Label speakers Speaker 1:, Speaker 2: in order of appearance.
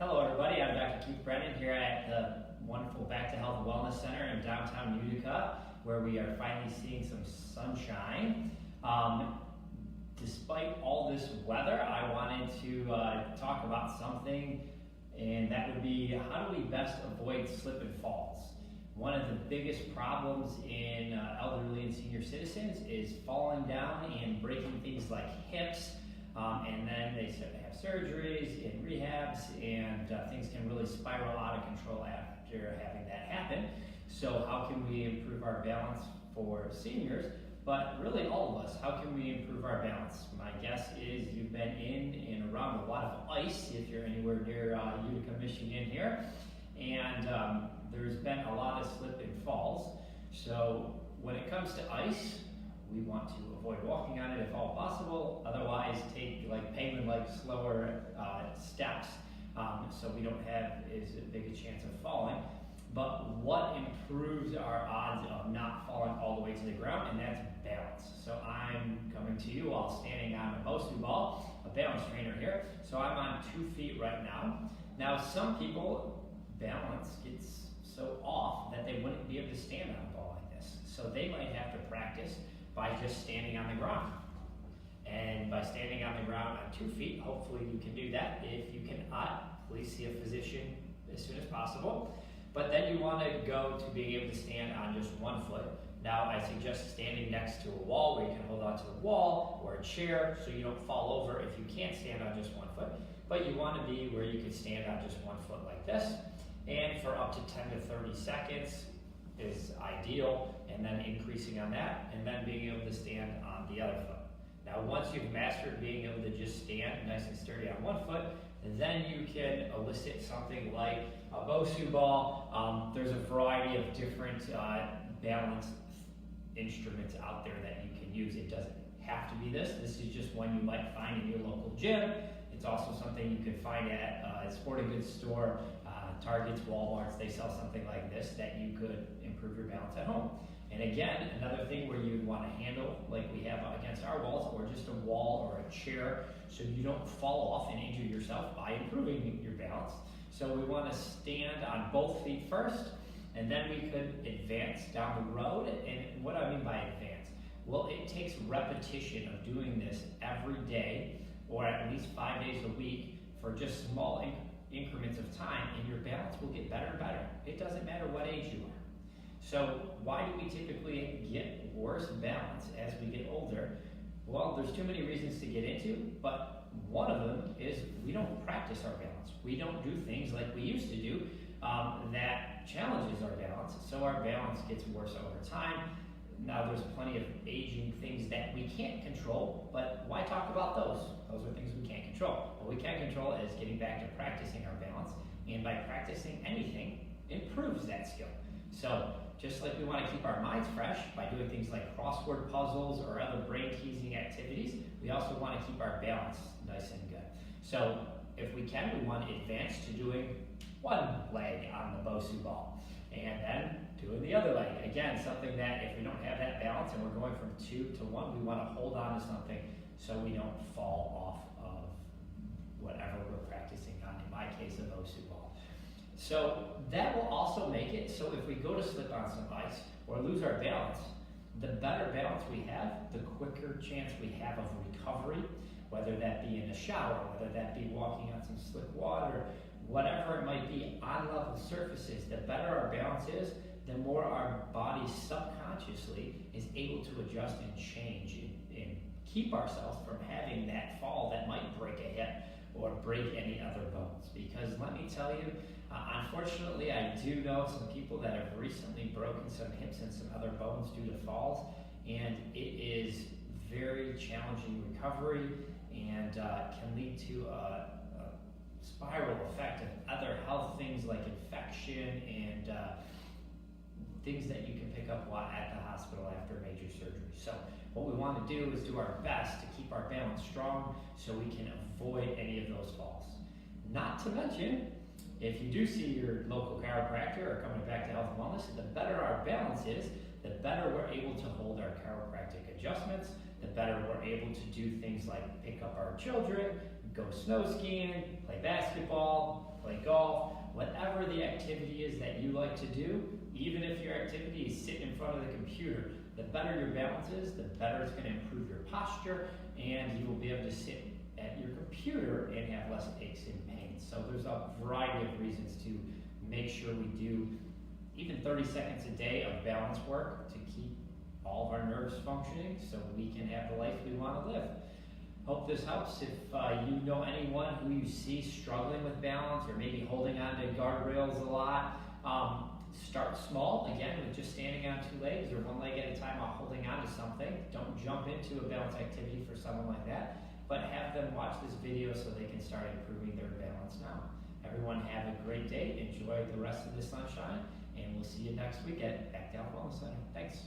Speaker 1: Hello everybody, I'm Dr. Keith Brennan here at the wonderful Back to Health and Wellness Center in downtown Utica, where we are finally seeing some sunshine. Despite all this weather, I wanted to talk about something, and that would be how do we best avoid slip and falls? One of the biggest problems in elderly and senior citizens is falling down and breaking things like hips, and then they have surgeries and rehabs, and things can really spiral out of control after having that happen. So how can we improve our balance for seniors, but really all of us? How can we improve our balance? My guess is you've been in and around a lot of ice if you're anywhere near Utica, Michigan here, and there's been a lot of slip and falls. So when it comes to ice, we want to avoid walking on it if all possible. Otherwise, take penguin-like slower steps, so we don't have as big a chance of falling. But what improves our odds of not falling all the way to the ground? And that's balance. So I'm coming to you while standing on a bosu ball, a balance trainer here. So I'm on 2 feet right now. Now some people, balance gets so off that they wouldn't be able to stand on a ball like this. So they might have to practice by just standing on the ground. And by standing on the ground on 2 feet, hopefully you can do that. If you cannot, please see a physician as soon as possible. But then you want to go to being able to stand on just 1 foot. Now I suggest standing next to a wall where you can hold on to the wall or a chair so you don't fall over if you can't stand on just 1 foot. But you want to be where you can stand on just 1 foot like this. And for up to 10 to 30 seconds is ideal, and then increasing on that, and then being able to stand on the other foot. Now once you've mastered being able to just stand nice and sturdy on 1 foot, then you can elicit something like a bosu ball. There's a variety of different balance instruments out there that you can use. It doesn't have to be this. This is just one you might find in your local gym. It's also something you could find at a sporting goods store, Targets, Walmarts. They sell something like this that you could improve your balance at home. And again, another thing where you would want to handle like we have against our walls, or just a wall or a chair, so you don't fall off and injure yourself by improving your balance. So we want to stand on both feet first, and then we could advance down the road. And what do I mean by advance? Well, it takes repetition of doing this every day, or at least 5 days a week, for just small increments of time, and your balance will get better and better. It doesn't matter what age you are. So why do we typically get worse balance as we get older? Well, there's too many reasons to get into, but one of them is we don't practice our balance. We don't do things like we used to do that challenges our balance, so our balance gets worse over time. Now there's plenty of aging things that we can't control, but why talk about those? Those are things we can't control. What we can control is getting back to practicing our balance, and by practicing anything, improves that skill. So just like we want to keep our minds fresh by doing things like crossword puzzles or other brain-teasing activities, we also want to keep our balance nice and good. So if we can, we want to advance to doing one leg on the bosu ball, and then doing the other leg. Again, something that if we don't have that balance and we're going from 2 to 1, we want to hold on to something so we don't fall off of whatever we're practicing on, in my case, a bosu ball. So that will also make it so if we go to slip on some ice or lose our balance, the better balance we have, the quicker chance we have of recovery, whether that be in a shower, whether that be walking on some slick water, whatever it might be, on level surfaces. The better our balance is, the more our body subconsciously is able to adjust and change and keep ourselves from having that fall that might break a hip or break any other bones. Because let me tell you, unfortunately, I do know some people that have recently broken some hips and some other bones due to falls, and it is very challenging recovery and can lead to a spiral effect of other health things like infection and things that you can pick up while at the hospital after major surgery. So what we want to do is do our best to keep our balance strong so we can avoid any of those falls. Not to mention, if you do see your local chiropractor or coming back to health and wellness, the better our balance is, the better we're able to hold our chiropractic adjustments, the better we're able to do things like pick up our children, go snow skiing, play basketball, play golf, whatever the activity is that you like to do, even if your activity is sitting in front of the computer, the better your balance is, the better it's going to improve your posture, and you will be able to sit at your computer and have less aches and pains. So there's a variety of reasons to make sure we do even 30 seconds a day of balance work to keep all of our nerves functioning so we can have the life we want to live. Hope this helps. If you know anyone who you see struggling with balance or maybe holding on to guardrails a lot, start small, again, with just standing on two legs or one leg at a time while holding on to something. Don't jump into a balance activity for someone like that, but have them watch this video so they can start improving their balance now. Everyone have a great day. Enjoy the rest of the sunshine, and we'll see you next week at Act Out Wellness Center. Thanks.